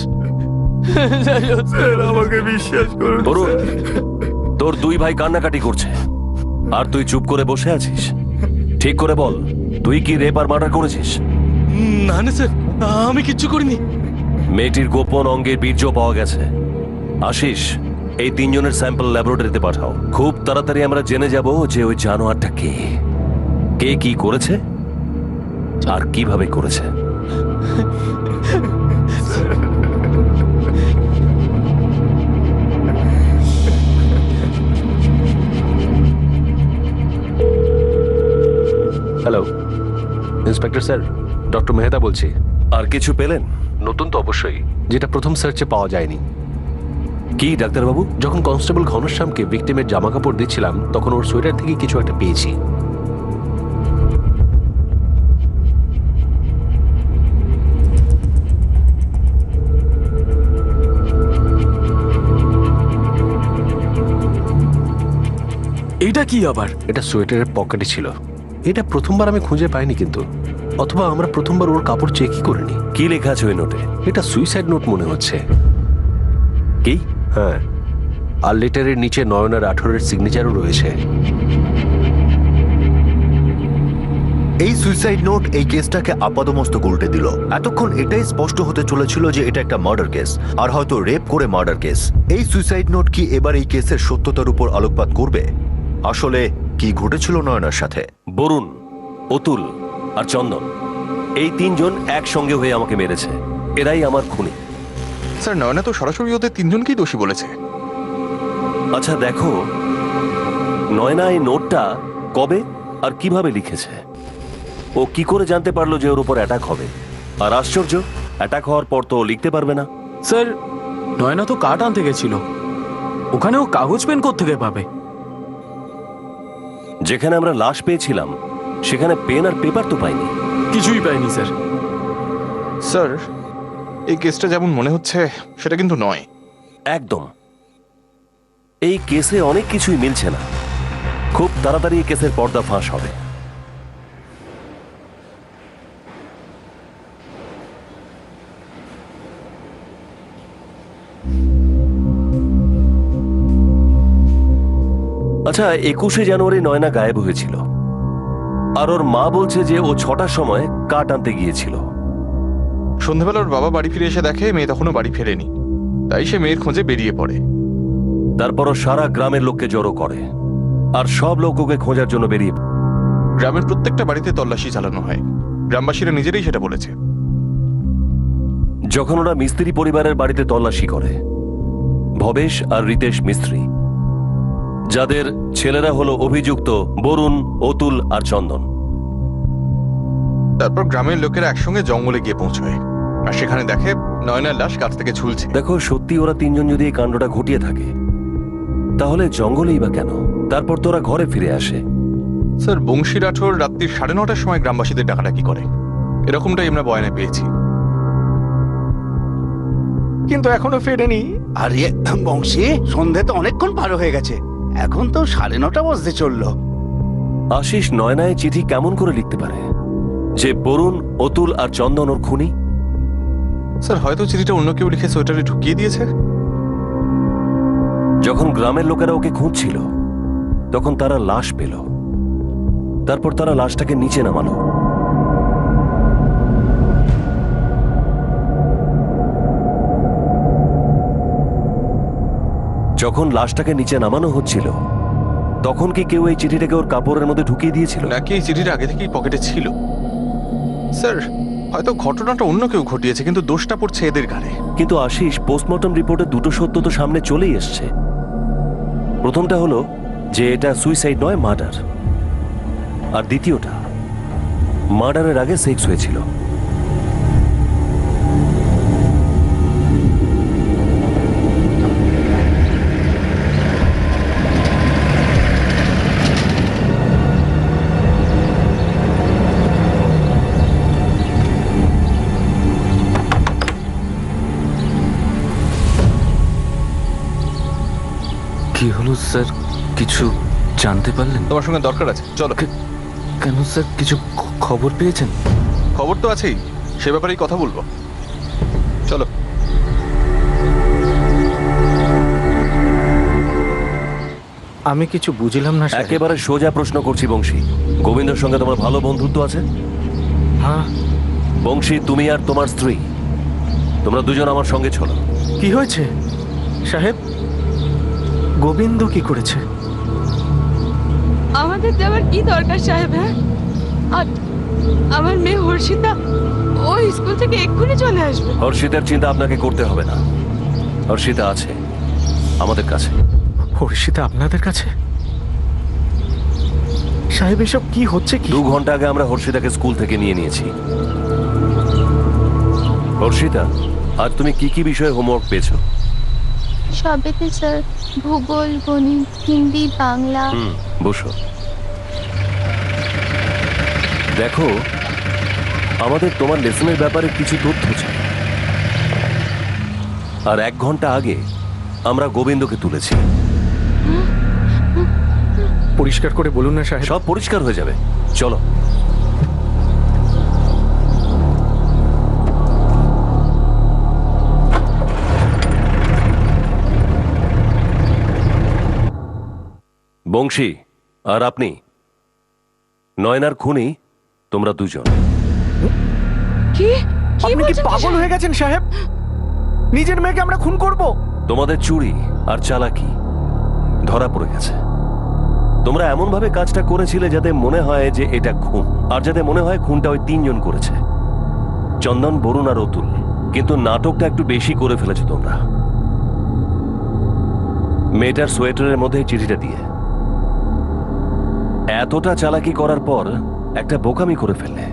আমাকে বিশ্বাস করুন। বরুণ, তোর দুই ভাই কান্নাকাটি করছে আর তুই চুপ করে বসে আছিস। ঠিক করে বল, তুই কি রেপ আর মার্ডার করেছিস? না না স্যার, আমি কিচ্ছু করিনি। মেয়েটির গোপন অঙ্গের বীর্য পাওয়া গেছে। আশিস, এই তিনজনের স্যাম্পল ল্যাবরেটরিতে পাঠাও। খুব তাড়াতাড়ি আমরা জেনে যাব যে ওই জানোয়ারটা কে, কে কি করেছে আর কিভাবে করেছে। Hello inspector sir, doctor Mehta বলছি। আর কিছু পেলেন? নতুন তো অবশ্যই, যেটা প্রথম সার্চে পাওয়া যায়নি। কি ডাক্তারবাবু? যখন কনস্টেবল ঘনশ্যামকে ভিকটিমের জামা কাপড় দিচ্ছিলাম তখন ওর সোয়েটার থেকে কিছু একটা পেয়েছি। এটা কি আবার? এটা সোয়েটারের পকেটে ছিল। এটা প্রথমবার আমি খুঁজে পাইনি, কিন্তু অথবা আমরা প্রথমবার ওর কাপড় চেকই করিনি। কি লেখা আছে ওই নোটে? এটা সুইসাইড নোট মনে হচ্ছে। কি? হ্যাঁ, আর লেটারের নিচে নয়নার 18-এর সিগনেচারও রয়েছে। এই সুইসাইড নোট এই কেসটাকে আপাদমস্তক উল্টে দিল। এতক্ষণ এটাই স্পষ্ট হতে চলেছিল যে এটা একটা মার্ডার কেস, আর হয়তো রেপ করে মার্ডার কেস। এই সুইসাইড নোট কি এবার এই কেসের সত্যতার উপর আলোকপাত করবে? আসলে কি ঘটেছিল নয়নার সাথে? বরুণ, অতুল আর চন্দন, এই তিনজন একসঙ্গে হয়ে আমাকে মেরেছে। এরাই আমার খুনি। স্যার, নয়না তো সরাসরি ওদের তিনজনকেই দোষী বলেছে। আচ্ছা দেখো, নয়না এই নোটটা কবে আর কিভাবে লিখেছে? ও কি করে জানতে পারলো যে ওর উপর অ্যাটাক হবে? আর আশ্চর্য, অ্যাটাক হওয়ার পর তো ও লিখতে পারবে না। স্যার, নয়না তো কাঠ আনতে গেছিল, ওখানে ও কাগজ পেন কোত্থেকে পাবে? যেখানে আমরা লাশ পেয়েছিলাম সেখানে পেন আর পেপার তো পাইনি। কিছুই পাইনি স্যার। স্যার, এই কেসটা যেমন মনে হচ্ছে সেটা কিন্তু নয়। একদম, এই কেসে অনেক কিছুই মিলছে না। খুব তাড়াতাড়ি এই কেসের পর্দা ফাঁস হবে। আচ্ছা, 21শে জানুয়ারি নয়না গায়েব হয়েছিল, আর ওর মা বলছে যে ও 6টার সময় কাঠ আনতে গিয়েছিল। সন্ধ্যাবেলা ওর বাবা বাড়ি ফিরে এসে দেখে মেয়ে তখনও বাড়ি ফেরেনি, তাই সে মেয়ের খোঁজে বেরিয়ে পড়ে। তারপর ও সারা গ্রামের লোককে জড়ো করে, আর সব লোক ওকে খোঁজার জন্য বেরিয়ে। গ্রামের প্রত্যেকটা বাড়িতে তল্লাশি চালানো হয়, গ্রামবাসীরা নিজেরাই সেটা বলেছে। যখন ওরা মিস্ত্রি পরিবারের বাড়িতে তল্লাশি করে, ভবেশ আর রিতেশ মিস্ত্রি, যাদের ছেলেরা হলো অভিযুক্ত বরুণ, অতুল আর চন্দন। তারপর গ্রামের লোকেরা একসঙ্গে জঙ্গলে গিয়ে পৌঁছয়, আর সেখানে দেখে নয়নার লাশ গাছ থেকে ঝুলছে। দেখো, সত্যি ওরা তিনজন যদি এই কাণ্ডটা ঘটিয়ে থাকে, তাহলে জঙ্গলেই বা কেন? তারপর তোরা ঘরে ফিরে আসে। স্যার বংশী রাঠোর রাত্রি 9:30টার সময় গ্রামবাসীদের ডাকাডাকি করে, এরকমটাই আমরা বয়ানে পেয়েছি। কিন্তু এখনো ফেরেনি। আরে বংশী, সন্ধে তো অনেকক্ষণ পার হয়ে গেছে, এখন তো 9:30 বাজতে চললো। আশিস নয়নায় চিঠি কেমন করে লিখতে পারে যে বরুণ, অতুল আর চন্দন ওর খুনি? স্যার হয়তো চিঠিটা অন্য কেউ লিখে সোয়েটারে ঢুকিয়ে দিয়েছে। যখন গ্রামের লোকেরা ওকে খুঁজছিল তখন তারা লাশ পেল, তারপর তারা লাশটাকে নিচে নামালো। যখন লাশটাকে নিচে নামানো হচ্ছিল তখন কি কেউ এই চিঠিটাকে ওর কাপড়ের মধ্যে ঢুকিয়ে দিয়েছিল? নাকি এই চিঠিটা আগে থেকেই পকেটে ছিল? স্যার হয়তো ঘটনাটা অন্য কেউ ঘটিয়েছে, কিন্তু দোষটা পড়ছে এদের ঘাড়ে। কিন্তু আশিস, পোস্টমর্টম রিপোর্টে দুটো সত্য তো সামনে চলেই এসছে। প্রথমটা হলো যে এটা সুইসাইড নয়, মার্ডার। আর দ্বিতীয়টা, মার্ডারের আগে সেক্স হয়েছিল। কি হলো স্যার, কিছু জানতে পারলেন? তোমার সঙ্গে দরকার আছে, চলো। কেন স্যার, কিছু খবর পেয়েছেন? খবর তো আছেই, সে ব্যাপারেই কথা বলবো, চলো। আমি কিছু বুঝলাম না। একেবারে সোজা প্রশ্ন করছি বংশী, গোবিন্দর সঙ্গে তোমার ভালো বন্ধুত্ব আছে? হ্যাঁ। বংশী, তুমি আর তোমার স্ত্রী, তোমরা দুজন আমার সঙ্গে চলো। কি হয়েছে সাহেব? গোবিন্দ কি করেছে? আমাদের যাওয়ার কি দরকার সাহেব? হ্যাঁ, আর আমার মেয়ে হর্ষিতা, ও স্কুল থেকে এক্ষুনি চলে আসবে। হর্ষিতার চিন্তা আপনাকে করতে হবে না, হর্ষিতা আছে আমাদের কাছে। হর্ষিতা আপনাদের কাছে? সাহেব এসব কি হচ্ছে? কি 2 ঘন্টা আগে আমরা হর্ষিতাকে স্কুল থেকে নিয়ে নিয়েছি। হর্ষিতা, আজ তুমি কি কি বিষয়ে হোমওয়ার্ক পেয়েছো? সবেতে স্যার, ভূগোল, গণিত, হিন্দি, বাংলা। বসো। দেখো, আমাদের তোমার লেসনের ব্যাপারে কিছু তথ্য চাই। আর 1 ঘন্টা আগে আমরা গোবিন্দকে তুলেছি। পরিষ্কার করে বলুন না সাহেব। সব পরিষ্কার হয়ে যাবে, চলো। বংশী আর আপনি, নয়নার খুনি তোমরা দুজন। কি? আপনি কি পাগল হয়ে গেছেন সাহেব? নিজের মেয়েকে আমরা খুন করব? তোমাদের চুরি আর চালাকি ধরা পড়ে গেছে। তোমরা এমন ভাবে কাজটা করেছিলে যাতে মনে হয় যে এটা খুন, আর যাতে মনে হয় খুনটা ওই 3 জন করেছে, চন্দন, বরুণ আর অতুল। কিন্তু নাটকটা একটু বেশি করে ফেলেছো তোমরা। মেয়েটার সোয়েটারের মধ্যে চিঠিটা দিয়ে এতটা চালাকি করার পর একটা বোকামি করে ফেললে।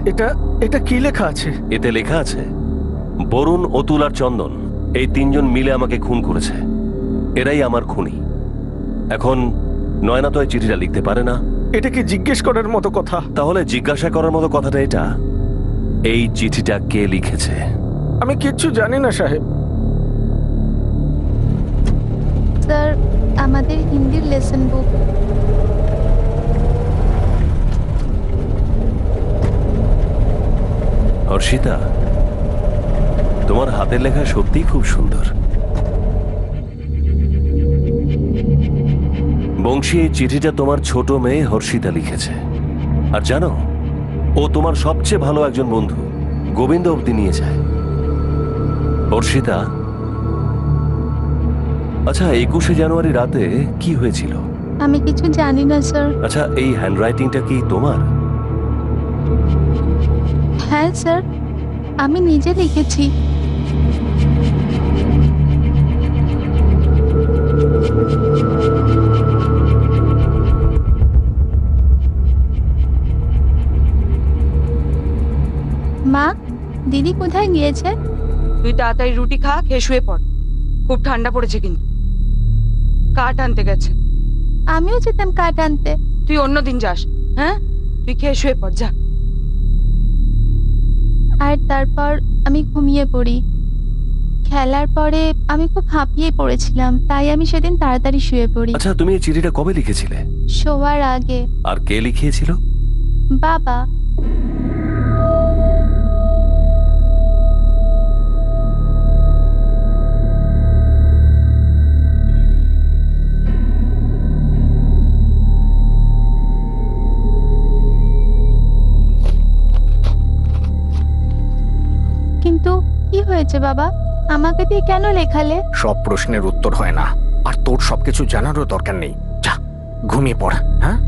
এটা কি লেখা আছে? এতে লেখা আছে বরুণ, অতুল আর চন্দন এই 3 জন মিলে আমাকে খুন করেছে, এরাই আমার খুনি। এখন নয়না তো এই চিঠিটা লিখতে পারে না। এটা কি জিজ্ঞেস করার মতো কথা? তাহলে জিজ্ঞাসা করার মতো কথাটা এটা, এই চিঠিটা কে লিখেছে? আমি কিচ্ছু জানি না সাহেব। স্যার, আমাদের হিন্দির লেসন বুক। হর্ষিতা, তোমার হাতের লেখা সত্যিই খুব সুন্দর। বংশী, এই চিঠিটা তোমার ছোট মেয়ে হর্ষিতা লিখেছে। আর জানো, ও তোমার সবচেয়ে ভালো একজন বন্ধু গোবিন্দ অবধি নিয়ে যায়। হর্ষিতা, আচ্ছা 21শে জানুয়ারি রাতে কি হয়েছিল? আমি কিছু জানি না স্যার। আচ্ছা, এই হ্যান্ডরাইটিংটা কি তোমার? হ্যাঁ স্যার, আমি নিজে লিখেছি। মা, দিদি কোথায় গিয়েছে? তুই তাড়াতাড়ি রুটি খা, খেয়ে শুয়ে পড়। খুব ঠান্ডা পড়েছে কিন্তু। কাঠ আনতে গেছে। আমিও যেতাম কাঠ আনতে। তুই অন্যদিন যাস। হ্যাঁ, তুই খেয়ে শুয়ে পড় যা। আর তারপর আমি ঘুমিয়ে পড়ি। খেলার পরে আমি খুব হাঁপিয়ে পড়েছিলাম, তাই আমি সেদিন তাড়াতাড়ি শুয়ে পড়ি। আচ্ছা, তুমি এই চিঠিটা কবে লিখেছিলে? শোয়ার আগে। আর কে লিখিয়েছিল? বাবা। কিন্তু কি হয়েছে বাবা, আমাকে দিয়ে কেন লেখালে? সব প্রশ্নের উত্তর হয় না, আর তোর সবকিছু জানারও দরকার নেই। যা ঘুমিয়ে পড়। হ্যাঁ,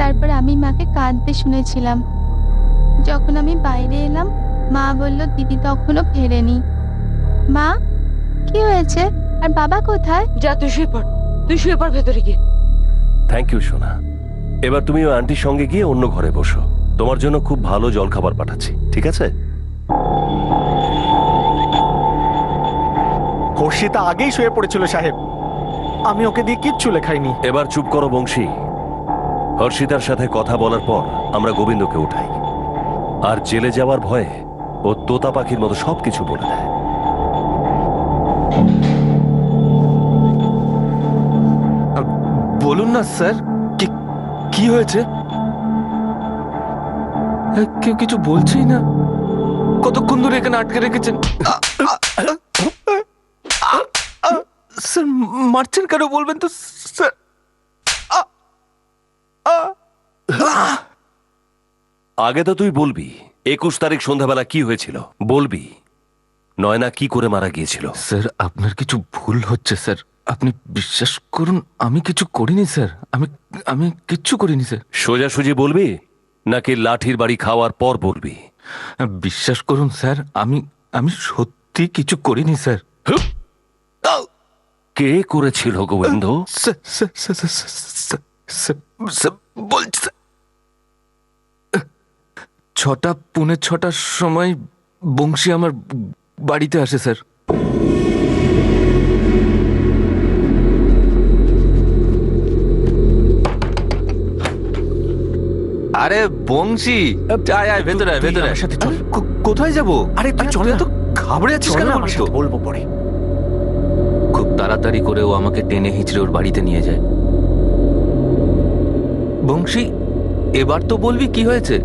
তারপর আমি মাকে কাঁদতে শুনেছিলাম। যখন আমি বাইরে এলাম, মা বলল দিদি তখনও ফেরেনি। মা, কি হয়েছে? আর বাবা কোথায়? যা তুই শুয়ে পড়, তুই শুয়ে পড় ভেতরে গিয়ে। থ্যাংক ইউ সোনা। এবার তুমি ওই আন্টির সঙ্গে গিয়ে অন্য ঘরে বসো। তোমার জন্য খুব ভালো জলখাবার পাঠাচ্ছি, ঠিক আছে? হর্ষিতা আগেই শুয়ে পড়েছিল সাহেব, আমি ওকে দিয়ে কিচ্ছু লেখাইনি। এবার চুপ করো বংশী। হর্ষিতার সাথে কথা বলার পর আমরা গোবিন্দকে উঠাই, আর জেলে যাওয়ার ভয়ে ও তোতা পাখির মতো সবকিছু বলে দেয়। বলুন না স্যার, কি হয়েছে? কেউ কিছু বলছেই না। কতক্ষণ ধরে এখানে আটকে রেখেছেন? স্যার মারছেন কেন বলবেন তো স্যার? আগে তো তুই বলবি 21 তারিখ সন্ধ্যাবেলা কি হয়েছিল, বলবি নয়না কি করে মারা গিয়েছিল। স্যার আপনার কিছু ভুল হচ্ছে স্যার, আপনি বিশ্বাস করুন আমি কিছু করিনি স্যার, আমি কিচ্ছু করিনি স্যার। সোজাসুজি বলবি নাকি লাঠির বাড়ি খাওয়ার পর বলবি? বিশ্বাস করুন স্যার, আমি সত্যি কিছু করিনি স্যার। কে করেছিল গোবিন্দ? বলছি 6:45 সময় বংশী আমার বাড়িতে আসে স্যার। আরে বংশী, আয় ভেতরে আয়, ভেতরে সাথে চল। কোথায় যাবো? আরে তুই চল তো ঘাবড়ে আছিস কেন? বলবি তো? বলবো পরে। খুব তাড়াতাড়ি করে ও আমাকে টেনে হিঁচড়ে ওর বাড়িতে নিয়ে যায়। বংশী, এবার তো বলবি কি হয়েছে?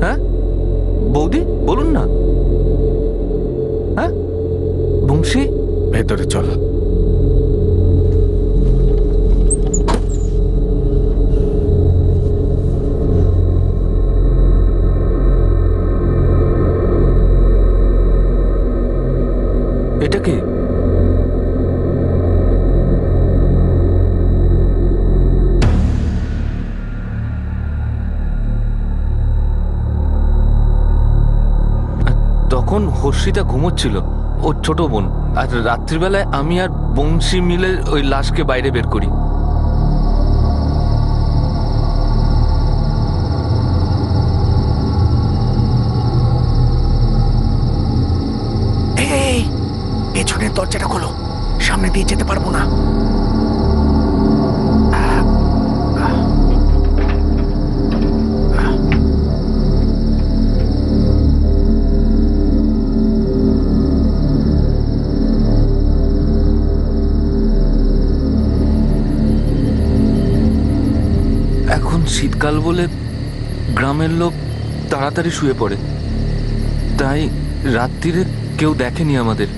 হ্যাঁ বৌদি, বলুন না। হ্যাঁ বংশী, ভেতরে চল। এটা কে? তখন হর্ষিতা ঘুমোচ্ছিল, ওর ছোট বোন, আর রাত্রিবেলায় আমি আর বংশী মিলে ওই লাশকে বাইরে বের করি। এই পেছনের দরজাটা খোলো, সামনে দিয়ে যেতে পারবো না। এখন শীতকাল বলে গ্রামের লোক তাড়াতাড়ি শুয়ে পড়ে, তাই রাত্রিরে কেউ দেখেনি আমাদের।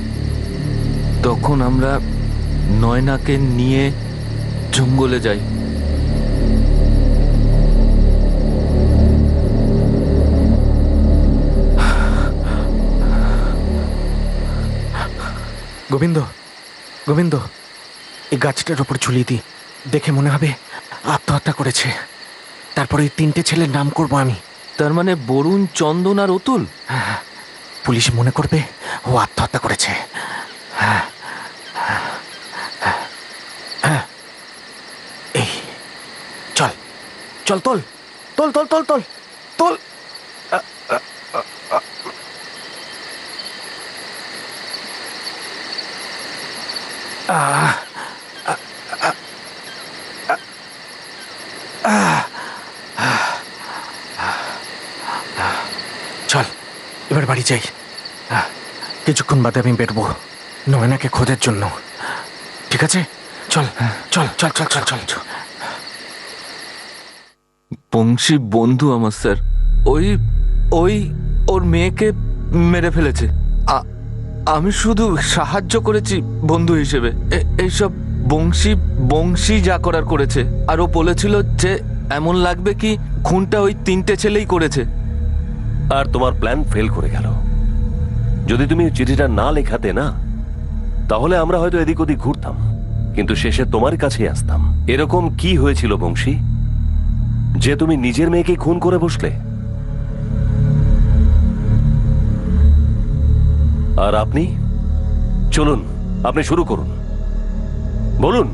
তখন আমরা নয়নাকে নিয়ে জঙ্গলে যাই। গোবিন্দ, গোবিন্দ, এই গাছটার ওপর ঝুলিয়ে দি, দেখে মনে হবে আত্মহত্যা করেছে। তারপরে এই 3টে ছেলের নাম করব আমি। তার মানে বরুণ, চন্দন আর অতুল? হ্যাঁ, পুলিশ মনে করবে ও আত্মহত্যা করেছে। হ্যাঁ, এই চল চল তোল। তোল তোল তোল তোল তোল। চল এবার বাড়ি যাই, কিছুক্ষণ বাদে আমি বেরবো নয়নাকে খোঁজার জন্য, ঠিক আছে? চল চল চল চল চল চল চল। বংশী বন্ধু আমার স্যার, ওই ওই ওর মেয়েকে মেরে ফেলেছে। আমি শুধু সাহায্য করেছি বন্ধু হিসেবে। এইসব বংশী বংশী যা করার করেছে। আর ও বলেছিল যে এমন লাগবে কি খুনটা ওই 3টে ছেলেই করেছে। আর তোমার প্ল্যান ফেল করে গেল। যদি তুমি চিঠিটা না লেখাতে না, তাহলে আমরা হয়তো এদিক ওদিক ঘুরতাম, কিন্তু শেষে তোমার কাছেই আসতাম। এরকম কি হয়েছিল বংশী যে তুমি নিজের মেয়েকে খুন করে বসলে? আর আপনি চলুন, আপনি শুরু করুন, বলুন।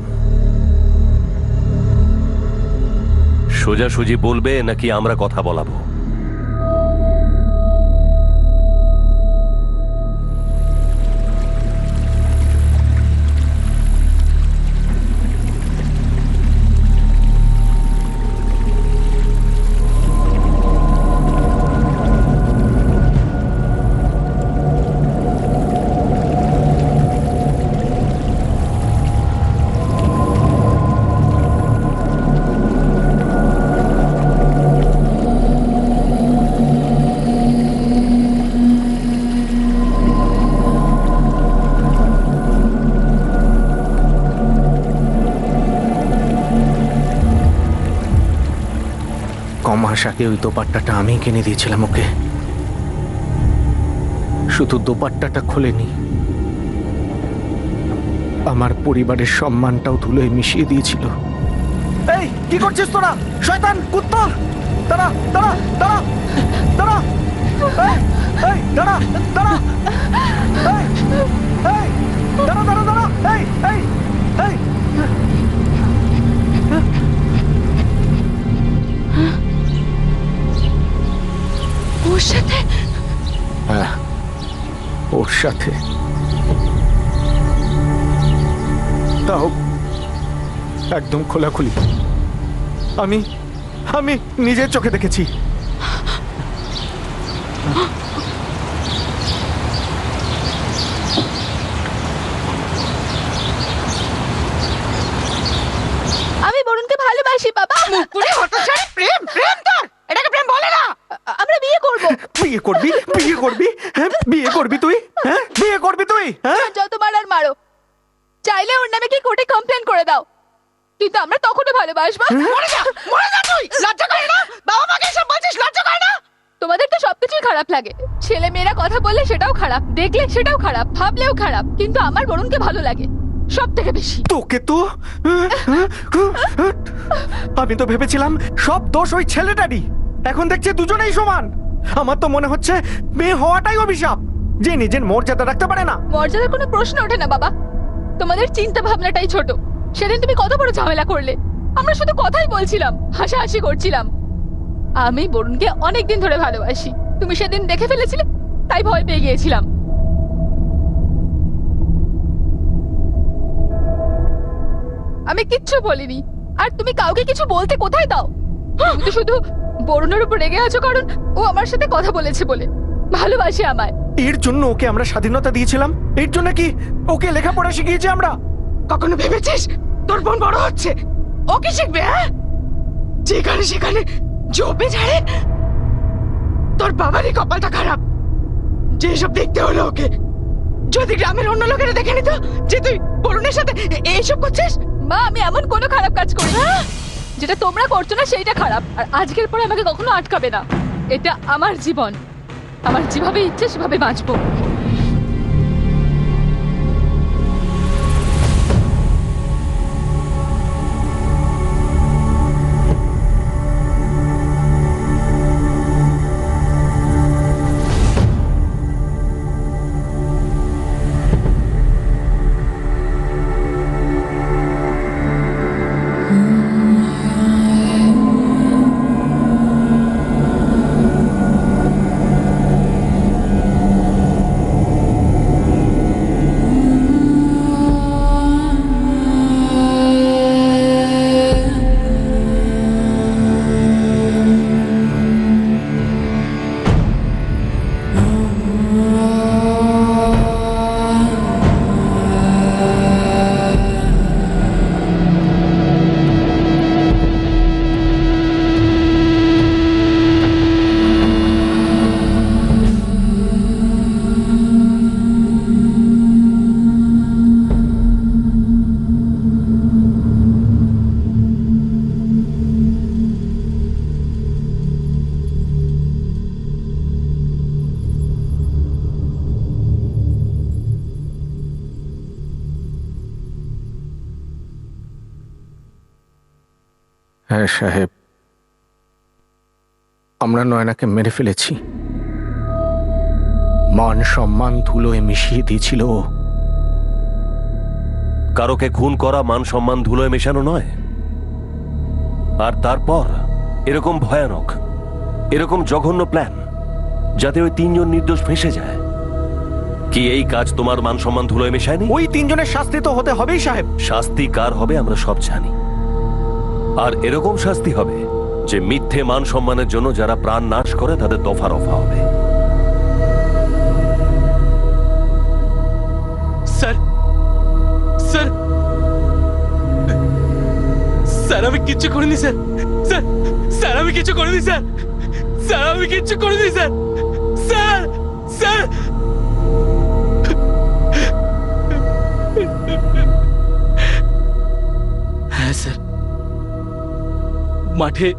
সোজাসুজি বলবে নাকি আমরা কথা বলাবো? মাস আগে ওই দোপাট্টাটা আমি কিনে দিয়েছিলাম ওকে। শুধু দোপাট্টাটা খোলেনি, আমার পরিবারের সম্মানটাও ধুলোয় মিশিয়ে দিয়েছিল। এই কি করছিস তোরা? শয়তান কুত্তা! দাঁড়া দাঁড়া দাঁড়া দাঁড়া! এই দাঁড়া দাঁড়া! এই এই দাঁড়া দাঁড়া দাঁড়া! এই এই এই ওর সাথে? হ্যাঁ, ওর সাথে। তাও একদম খোলাখুলি। আমি আমি নিজের চোখে দেখেছি। আমি বরুণকে ভালোবাসি বাবা। মুকুরে হতছাড়ি প্রেম, প্রেম তোর? এটাকে প্রেম বলে না। আমরা বিয়ে করব। বিয়ে করবি? বিয়ে করবি? হ্যাঁ বিয়ে করবি তুই? হ্যাঁ বিয়ে করবি তুই? হ্যাঁ যত মারার মারো, চাইলে ওর নামে কি কোর্টে কমপ্লেন করে দাও, কিন্তু আমরা তখনও ভালোবাসবো। মরে যা, মরে যা তুই। লজ্জা করে না? বাবা মাকে এসব বলছিস, লজ্জা করে না? তোমাদের তো সবকিছুই খারাপ লাগে। ছেলে মেয়েরা কথা বললে সেটাও খারাপ, দেখলে সেটাও খারাপ, ভাবলেও খারাপ, কিন্তু আমার বরুণকে ভালো লাগে সব থেকে বেশি। তোকে তো আমি তো ভেবেছিলাম সব দোষ ওই ছেলেটারই, এখন দেখছি দুজনেই সমান। আমার তো মনে হচ্ছে মেয়ে হওয়াটাই অভিশাপ, যে নিজের মর্যাদা রাখতে পারে না। মর্যাদার কোনো প্রশ্ন ওঠে না বাবা, তোমাদের চিন্তা ভাবনাটাই ছোট। সেদিন তুমি কত বড় ঝামেলা করলে, আমরা শুধু কথাই বলছিলাম, হাসাহাসি করছিলাম। আমি বরুণকে অনেকদিন ধরে ভালোবাসি, তুমি সেদিন দেখে ফেলেছিলে তাই ভয় পেয়ে গিয়েছিলাম। আমি কিচ্ছু বলিনি, আর তুমি কাউকে কিছু বলতে কোথায় দাও? তুমি তো শুধু বরুণের উপর রেগে আছো কারণ ও আমার সাথে কথা বলেছে বলে। ভালোবাসে আমায়। এর জন্য ওকে আমরা স্বাধীনতা দিয়েছিলাম? এর জন্য কি ওকে লেখাপড়া শিখিয়েছি আমরা? কখনো ভেবেছিস তোর বোন বড় হচ্ছে, ও কি শিখবে? হ্যাঁ, যেখানে সেখানে জবে ঝাড়ে। তোর বাবারই কপালটা খারাপ যে সব দেখতে হলো ওকে। যদি গ্রামের অন্য লোকেরা দেখে নিত যে তুই বরুণের সাথে এইসব করছিস। মা, আমি এমন কোনো খারাপ কাজ করি না, যেটা তোমরা করছো না সেইটা খারাপ। আর আজকের পরে আমাকে কখনো আটকাবে না। এটা আমার জীবন, আমার যেভাবে ইচ্ছে সেভাবে বাঁচবো। হ্যাঁ সাহেব, আমরা নয়নাকে মেরে ফেলেছি। মান সম্মান ধুলোয় মিশিয়ে দিয়েছিল ও। কারোকে খুন করা মান সম্মান ধুলোয় মেশানো নয়। আর তারপর এরকম ভয়ানক, এরকম জঘন্য প্ল্যান, যাতে ওই তিনজন নির্দোষ ফেঁসে যায়। কি এই কাজ তোমার মান সম্মান ধুলোয় মেশায়নি? ওই তিনজনের শাস্তি তো হতে হবেই সাহেব। শাস্তি কার হবে আমরা সব জানি। আর এরকম শাস্তি হবে যে মিথ্যে মান সম্মানের জন্য যারা প্রাণ নাশ করে তাদের দফা রফা হবে। স্যার, স্যার, স্যার আমি কিচ্ছু করিনি স্যার। স্যার, স্যার আমি কিছু করিনি স্যার। স্যার আমি কিচ্ছু করিনি স্যার। Sir, sir. হ্যাঁ স্যার, মাঠে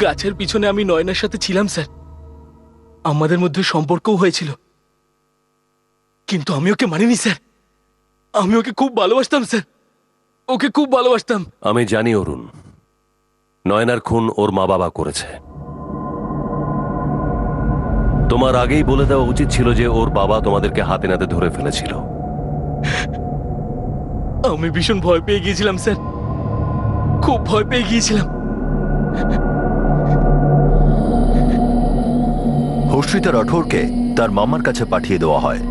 গাছের পিছনে আমি নয়নার সাথে ছিলাম স্যার। আমাদের মধ্যে সম্পর্কও হয়েছিল, কিন্তু আমি ওকে মানিনি স্যার। আমি ওকে খুব ভালোবাসতাম স্যার, ওকে খুব ভালোবাসতাম। আমি জানি অরুণ, নয়নার খুন ওর মা বাবা করেছে। তোমার আগেই বলে দেওয়া উচিত ছিল যে ওর বাবা তোমাদেরকে হাতে নাতে ধরে ফেলেছিল। আমি ভীষণ ভয় পেয়ে গিয়েছিলাম স্যার, খুব ভয় পেয়ে গিয়েছিলাম। হর্ষিতা রাঠোরকে তার মামার কাছে পাঠিয়ে দেওয়া হয়।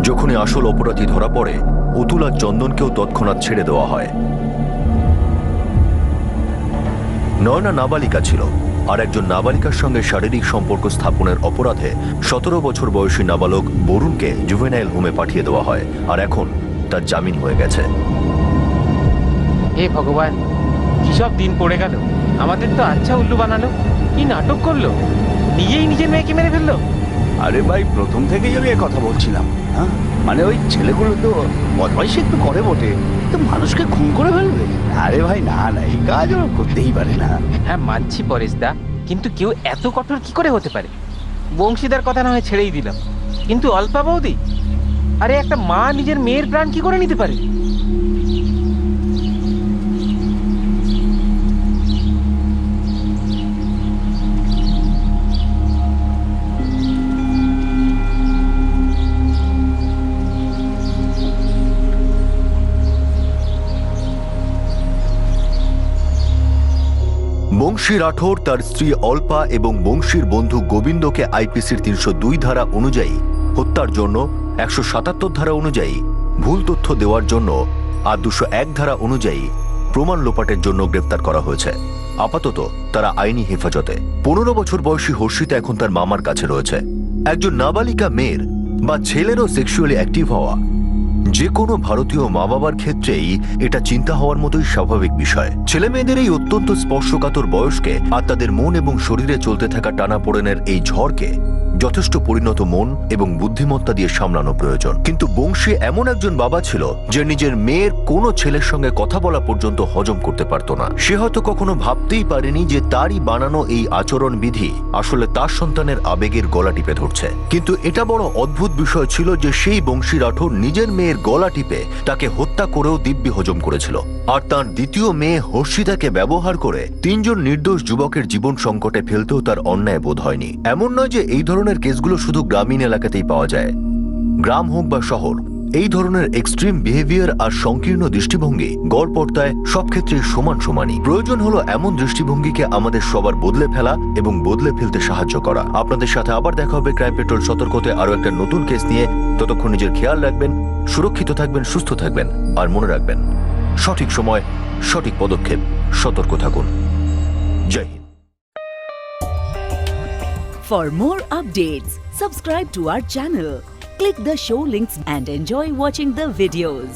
যখনই আসল অপরাধী ধরা পড়ে, অতুল আর চন্দনকেও তৎক্ষণাৎ ছেড়ে দেওয়া হয়। নয়না নাবালিকা ছিল, আর একজন নাবালিকার সঙ্গে শারীরিক সম্পর্ক স্থাপনের অপরাধে 17 বছর বয়সী নাবালক বরুণকে জুভেনাইল হোমে পাঠিয়ে দেওয়া হয়, আর এখন তার জামিন হয়ে গেছে। হে ভগবান, কি সব দিন পড়ে গেল। আমাদের তো আচ্ছা উল্লু বানালো, কি নাটক করলো, নিজেই নিজের মেয়েকে মেরে ফেললো। আরে ভাই, প্রথম থেকেই আমি কথা বলছিলাম। হ্যাঁ, মানে ওই ছেলেগুলো তো বদমাইশি একটু করে বটে, তো মানুষকে খুন করে ফেলবে? আরে ভাই না না, এই কাজ ওরা করতেই পারে না। হ্যাঁ মানছি পরেশ দা, কিন্তু কেউ এত কঠোর কি করে হতে পারে? বংশীদার কথা না হয় ছেড়েই দিলাম, কিন্তু অল্পা বৌদি, আরে একটা মা নিজের মেয়ের প্রাণ কি করে নিতে পারে? বংশী রাঠোর তার স্ত্রী অল্পা এবং বংশীর বন্ধু গোবিন্দকে আইপিসির 302 ধারা অনুযায়ী হত্যার জন্য, 177 ধারা অনুযায়ী ভুল তথ্য দেওয়ার জন্য আর 201 ধারা অনুযায়ী প্রমাণ লোপাটের জন্য গ্রেফতার করা হয়েছে। আপাতত তারা আইনি হেফাজতে। 15 বছর বয়সী হর্ষিতা এখন তার মামার কাছে রয়েছে। একজন নাবালিকা মেয়ের বা ছেলেরও সেক্সুয়ালি অ্যাক্টিভ হওয়া যে কোনো ভারতীয় মা বাবার ক্ষেত্রেই এটা চিন্তা হওয়ার মতোই স্বাভাবিক বিষয়। ছেলে মেয়েদের এই অত্যন্ত স্পর্শকাতর বয়সকে আর তাদের মন এবং শরীরে চলতে থাকা টানাপোড়েনের এই ঝড়কে যথেষ্ট পরিণত মন এবং বুদ্ধিমত্তা দিয়ে সামলানো প্রয়োজন। কিন্তু বংশী এমন একজন বাবা ছিল যে নিজের মেয়ের কোনো ছেলের সঙ্গে কথা বলা পর্যন্ত হজম করতে পারত না। সে হয়তো কখনো ভাবতেই পারেনি যে তারই বানানো এই আচরণ বিধি আসলে তার সন্তানের আবেগের গলা টিপে ধরছে। কিন্তু এটা বড় অদ্ভুত বিষয় ছিল যে সেই বংশী রাঠোর নিজের মেয়ের গলা টিপে তাকে হত্যা করেও দিব্যি হজম করেছিল, আর তার দ্বিতীয় মেয়ে হর্ষিতাকে ব্যবহার করে 3 জন নির্দোষ যুবকের জীবন সংকটে ফেলতেও তার অন্যায় বোধ হয়নি। এমন নয় যে এই ধরনের কেসগুলো শুধু গ্রামীণ এলাকাতেই পাওয়া যায়। গ্রাম হোক বা শহর, এই ধরনের এক্সট্রিম বিহেভিয়ার আর সংকীর্ণ দৃষ্টিভঙ্গি গড় পর্দায় সব ক্ষেত্রে সমান সমানই। প্রয়োজন হলো এমন দৃষ্টিভঙ্গিকে আমাদের সবার বদলে ফেলা এবং বদলে ফেলতে সাহায্য করা। আপনাদের সাথে আবার দেখা হবে ক্রাইম পেট্রোল সতর্কতে আরো একটা নতুন কেস নিয়ে। ততক্ষণ নিজের খেয়াল রাখবেন, সুরক্ষিত থাকবেন, সুস্থ থাকবেন, আর মনে রাখবেন সঠিক সময় সঠিক পদক্ষেপ। সতর্ক থাকুন। জয় Hind. For more updates, subscribe to our channel, click the show links and enjoy watching the videos.